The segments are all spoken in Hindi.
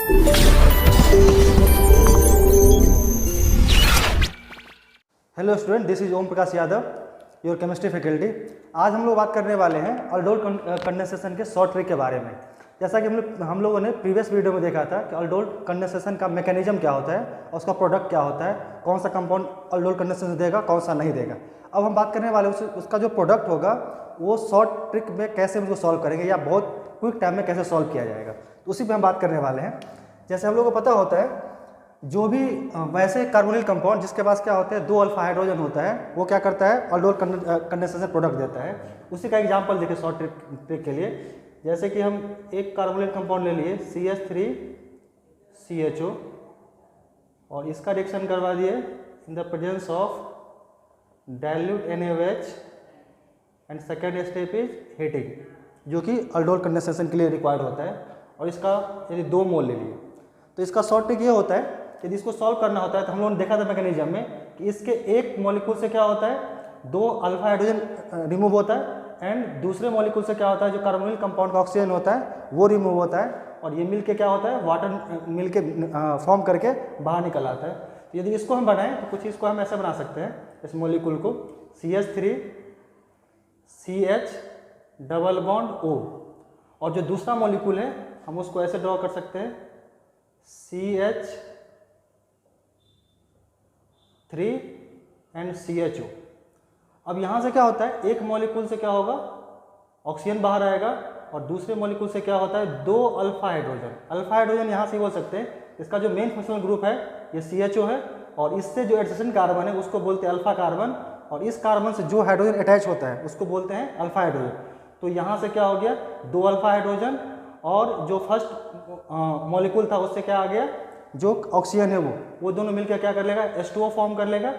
Hello student, this is Om Prakash Yadav, your chemistry faculty. आज हम लोग बात करने वाले हैं अल्डोल कंडेंसेशन के शॉर्ट ट्रिक के बारे में। जैसा कि हम लोगों ने प्रीवियस वीडियो में देखा था कि अल्डोल कंडेंसेशन का मैकेनिज्म क्या होता है और उसका प्रोडक्ट क्या होता है, कौन सा कंपाउंड अल्डोल कंडेंसेशन देगा, कौन सा नहीं देगा। अब हम बात करने वाले उसका जो प्रोडक्ट होगा वो शॉर्ट ट्रिक में कैसे उसको सॉल्व करेंगे या बहुत क्विक टाइम में कैसे सॉल्व किया जाएगा, तो उसी पर हम बात करने वाले हैं। जैसे हम लोग को पता होता है जो भी वैसे कार्बोनिल कंपाउंड जिसके पास क्या होता है दो अल्फा हाइड्रोजन होता है वो क्या करता है अल्डोल कंडेंसेशन प्रोडक्ट देता है। उसी का एग्जांपल देखिए शॉर्ट ट्रिक के लिए। जैसे कि हम एक कार्बोनिल कंपाउंड ले लिए CH3CHO और इसका रिएक्शन करवा दिए in the presence of dilute NaOH and second step is heating, जो कि अल्डोल कंडेंसेशन के लिए रिक्वायर्ड होता है। और इसका यदि 2 मोल ले लिए तो इसका शॉर्ट ट्रिक ये होता है यदि इसको सॉल्व करना होता है तो हम लोगों ने देखा था मैकेनिज्म में कि इसके एक मॉलिक्यूल से क्या होता है 2 अल्फा हाइड्रोजन रिमूव होता है एंड दूसरे मॉलिक्यूल से क्या होता है जो कार्बोनिल कंपाउंड का ऑक्सीजन होता है वो रिमूव होता है और ये मिलके क्या होता है वाटर मिलके फॉर्म करके बाहर निकल आता है। तो यदि इसको हम बनाएं तो कुछ इसको हम ऐसे बना सकते हैं, इस मॉलिक्यूल को CH3CH डबल बॉन्ड O और जो दूसरा मॉलिक्यूल है हम उसको ऐसे ड्रॉ कर सकते हैं CH3 एंड CHO। अब यहाँ से क्या होता है एक मॉलिक्यूल से क्या होगा ऑक्सीजन बाहर आएगा और दूसरे मॉलिक्यूल से क्या होता है 2 अल्फा हाइड्रोजन। अल्फा हाइड्रोजन यहाँ से बोल सकते हैं, इसका जो मेन फंक्शनल ग्रुप है ये CHO है और इससे जो एडजेसेंट कार्बन है उसको बोलते हैं अल्फा कार्बन और इस कार्बन से जो हाइड्रोजन अटैच होता है उसको बोलते हैं अल्फा हाइड्रोजन। तो यहाँ से क्या हो गया 2 अल्फा हाइड्रोजन और जो फर्स्ट मॉलिक्यूल था उससे क्या आ गया जो ऑक्सीजन है वो दोनों मिलकर क्या कर लेगा H2O फॉर्म कर लेगा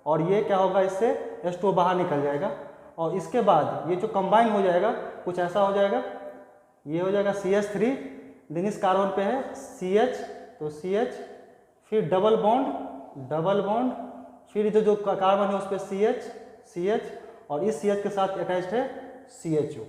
और ये क्या होगा इससे H2O बाहर निकल जाएगा और इसके बाद ये जो कंबाइन हो जाएगा कुछ ऐसा हो जाएगा, ये हो जाएगा CH3 दिन इस कार्बन पे है CH तो CH फिर डबल बॉन्ड फिर जो कार्बन है उस पर CH और इस CH के साथ अटैच्ड है CHO।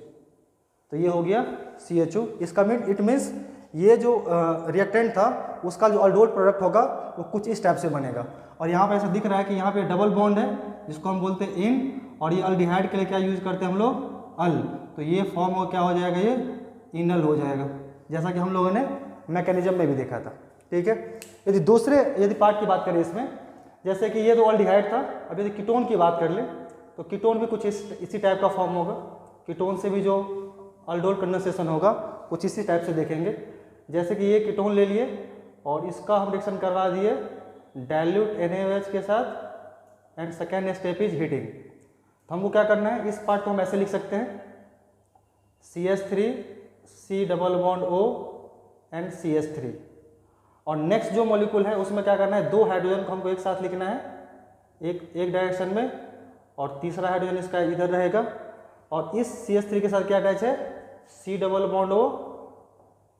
तो ये हो गया CHO। इसका इट मीन्स ये जो रिएक्टेंट था उसका जो अल्डोल प्रोडक्ट होगा वो कुछ इस टाइप से बनेगा। और यहाँ पे ऐसा दिख रहा है कि यहाँ पे डबल बॉन्ड है जिसको हम बोलते हैं इन और ये अल्डिहाइड के लिए क्या यूज करते हैं हम लोग अल, तो ये फॉर्म हो क्या हो जाएगा ये इनल हो जाएगा, जैसा कि हम लोगों ने मैकेनिज्म में भी देखा था। ठीक है, यदि पार्ट की बात करें इसमें, जैसे कि ये तो अल्डिहाइड था, अब यदि कीटोन की बात कर ले तो कीटोन भी कुछ इसी टाइप का फॉर्म होगा। कीटोन से भी जो अल्डोल कंडेंसेशन होगा कुछ इसी टाइप से देखेंगे। जैसे कि ये कीटोन ले लिए और इसका हम रिएक्शन करवा दिए डाइल्यूट NaOH के साथ and second step is heating. तो हमको क्या करना है, इस पार्ट को हम ऐसे लिख सकते हैं CH3C double bond O and CH3 और नेक्स्ट जो मॉलिक्यूल है उसमें क्या करना है 2 हाइड्रोजन को हमको एक साथ लिखना है एक डायरेक्शन में और तीसरा हाइड्रोजन इसका इधर रहेगा और इस CH3 के साथ क्या अटैच है C double bond O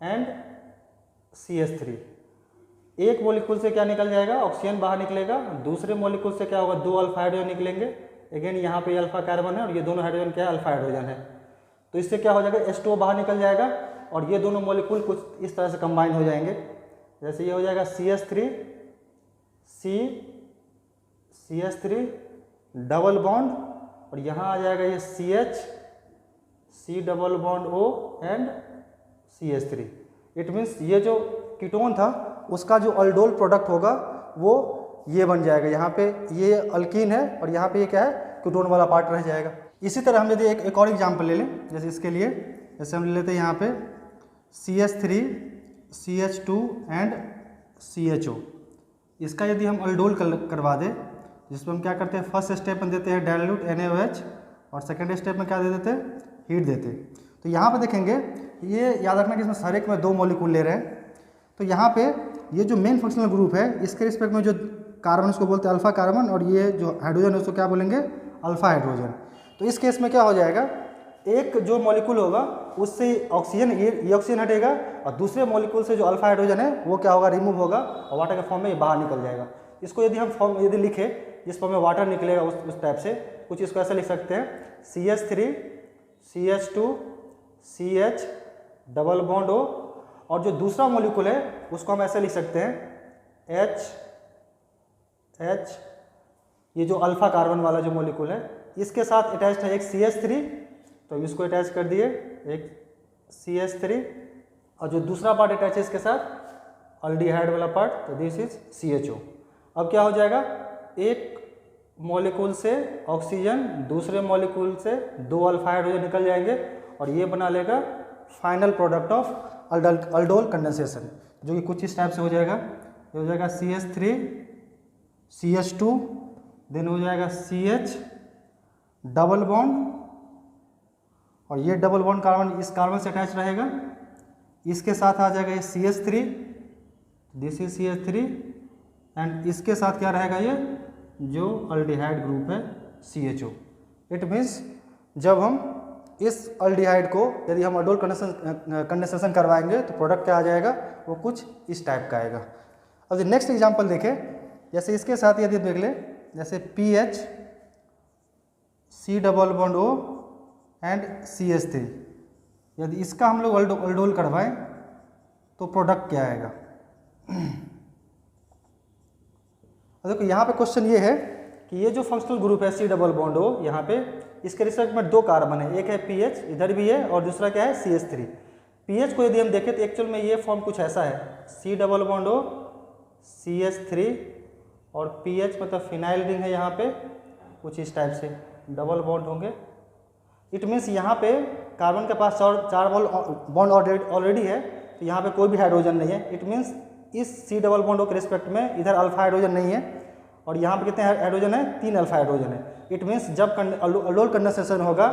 and CH3। एक मॉलिक्यूल से क्या निकल जाएगा ऑक्सीजन बाहर निकलेगा, दूसरे मॉलिक्यूल से क्या होगा 2 अल्फा हाइड्रोजन निकलेंगे। अगेन यहाँ पे अल्फा कार्बन है और ये दोनों हाइड्रोजन क्या है अल्फा हाइड्रोजन है। तो इससे क्या हो जाएगा H2O बाहर निकल जाएगा और ये दोनों मॉलिक्यूल कुछ इस तरह से कंबाइन हो जाएंगे। जैसे ये हो जाएगा CH3 डबल बॉन्ड और यहाँ आ जाएगा ये C double bond O and CH3। It means ये जो कीटोन था उसका जो अल्डोल प्रोडक्ट होगा वो ये बन जाएगा। यहाँ पे ये अल्कीन है और यहाँ पे ये क्या है कीटोन वाला पार्ट रह जाएगा। इसी तरह हम यदि एक और एग्जांपल ले लें, जैसे इसके लिए जैसे हम ले लेते हैं यहाँ पे CH3 CH2 एंड CHO। इसका यदि हम अल्डोल करवा दें जिसमें हम क्या करते हैं फर्स्ट स्टेप में देते हैं डाइल्यूट NaOH और सेकेंड स्टेप में क्या दे देते हैं हीट देते हैं। तो यहाँ पे देखेंगे ये याद रखना कि इसमें हर एक में 2 मॉलिक्यूल ले रहे हैं। तो यहाँ पे ये जो मेन फंक्शनल ग्रुप है इसके रिस्पेक्ट में जो कार्बन उसको बोलते हैं अल्फा कार्बन और ये जो हाइड्रोजन है उसको क्या बोलेंगे अल्फा हाइड्रोजन। तो इस केस में क्या हो जाएगा एक जो मॉलिक्यूल होगा उससे ऑक्सीजन ये ऑक्सीजन हटेगा और दूसरे मॉलिक्यूल से जो अल्फा हाइड्रोजन है वो क्या होगा रिमूव होगा और वाटर के फॉर्म में ये बाहर निकल जाएगा। इसको यदि हम फॉर्म यदि लिखे जिस फॉर्म में वाटर निकलेगा उस टाइप से कुछ इसको ऐसे लिख सकते हैं CH3 CH2 CH double bond O और जो दूसरा मॉलिक्यूल है उसको हम ऐसे लिख सकते हैं H, ये जो अल्फा कार्बन वाला जो मॉलिक्यूल है इसके साथ अटैच्ड है एक CH3, तो इसको अटैच कर दिए एक CH3, और जो दूसरा पार्ट अटैच है इसके साथ अल्डिहाइड वाला पार्ट, तो दिस इज CHO। अब क्या हो जाएगा, एक मॉलिक्यूल से ऑक्सीजन, दूसरे मॉलिक्यूल से 2 अल्फा हाइड्रोजन निकल जाएंगे और ये बना लेगा final product of aldol condensation, जो कि कुछ इस टाइप से हो जाएगा। ये हो जाएगा CH3 CH2, देन हो जाएगा CH डबल बॉन्ड, और ये डबल बॉन्ड कार्बन इस कार्बन से अटैच रहेगा, इसके साथ आ जाएगा ये CH3, this is CH3, and इसके साथ क्या रहेगा, ये जो अल्डिहाइड ग्रुप है CHO। इट मीन्स जब हम इस अल्डिहाइड को यदि हम अल्डोल कंडेंसेशन करवाएंगे तो प्रोडक्ट क्या आ जाएगा, वो कुछ इस टाइप का आएगा। अब नेक्स्ट एग्जांपल देखें, जैसे इसके साथ यदि देख ले, जैसे PH C double bond O and CH3, यदि इसका हम लोग अल्डोल करवाएं तो प्रोडक्ट क्या आएगा। देखो यहाँ पे क्वेश्चन ये है कि ये जो फंक्शनल ग्रुप है C डबल बॉन्ड O, यहाँ पे इसके रिस्पेक्ट में 2 कार्बन है, एक है PH इधर भी है और दूसरा क्या है CH3। PH को यदि हम देखें तो एक्चुअल में ये फॉर्म कुछ ऐसा है, C double bond O CH3 और PH मतलब फिनाइल रिंग है यहाँ पे, कुछ इस टाइप से डबल बॉन्ड होंगे। इट मीन्स यहाँ पे कार्बन के पास 4 बॉन्ड ऑलरेडी है, तो यहाँ पे कोई भी हाइड्रोजन नहीं है। इट मीन्स इस C डबल बॉन्ड के रिस्पेक्ट में इधर अल्फा हाइड्रोजन नहीं है, और यहाँ पे कितने हाइड्रोजन है, 3 अल्फा हाइड्रोजन है। इट मीन्स जब अल्डोल कंडेंसेशन होगा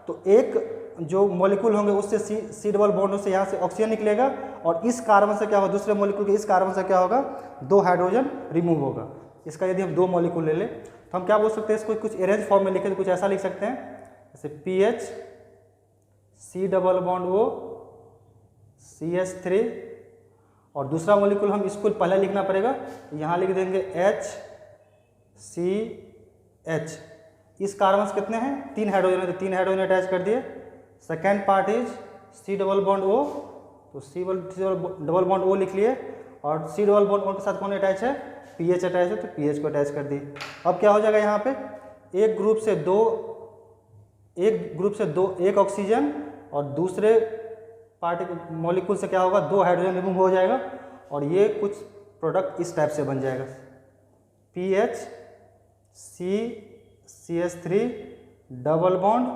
तो एक जो मॉलिक्यूल होंगे उससे C डबल बॉन्ड से यहाँ से ऑक्सीजन निकलेगा, और इस कार्बन से क्या होगा, दूसरे मॉलिक्यूल के इस कार्बन से क्या होगा, 2 हाइड्रोजन रिमूव होगा। इसका यदि हम 2 मॉलिक्यूल ले लें तो हम क्या बोल सकते हैं, इसको कुछ अरेंज फॉर्म में लिखे तो कुछ ऐसा लिख सकते हैं, जैसे PH C double bond O CH3, और दूसरा मॉलिक्यूल हम इसको पहले लिखना पड़ेगा, तो यहाँ लिख देंगे HCH। इस कार्बन से कितने हैं, 3 हाइड्रोजन है, तो 3 हाइड्रोजन अटैच कर दिए। Second part is C double bond O, तो C डबल बॉन्ड O लिख लिए, और C डबल बॉन्ड के साथ कौन अटैच है, PH अटैच है, तो PH को अटैच कर दिए। अब क्या हो जाएगा, यहाँ पे एक ग्रुप से एक ऑक्सीजन और दूसरे मॉलिक्यूल से क्या होगा, 2 हाइड्रोजन रिमूव हो जाएगा, और ये कुछ प्रोडक्ट इस टाइप से बन जाएगा, PH CH3 डबल बॉन्ड,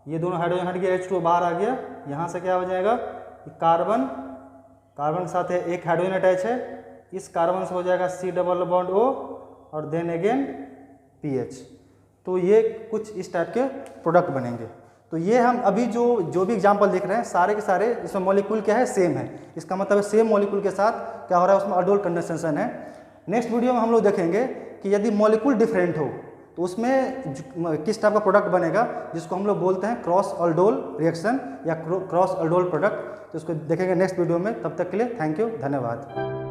ये दोनों हाइड्रोजन हट गया, H2 बाहर आ गया। यहाँ से क्या हो जाएगा, कार्बन के साथ है एक हाइड्रोजन अटैच है, इस कार्बन से हो जाएगा C डबल बॉन्ड O और देन अगेन PH। तो ये कुछ इस टाइप के प्रोडक्ट बनेंगे। तो ये हम अभी जो भी एग्जांपल देख रहे हैं सारे के सारे इसमें मॉलिक्यूल क्या है, सेम है। इसका मतलब है सेम मॉलिक्यूल के साथ क्या हो रहा है, उसमें अल्डोल कंडेंसेशन है। नेक्स्ट वीडियो में हम लोग देखेंगे कि यदि मॉलिक्यूल डिफरेंट हो तो उसमें किस टाइप का प्रोडक्ट बनेगा, जिसको हम लोग बोलते हैं क्रॉस अल्डोल रिएक्शन या क्रॉस अल्डोल प्रोडक्ट। तो उसको देखेंगे नेक्स्ट वीडियो में। तब तक के लिए थैंक यू, धन्यवाद।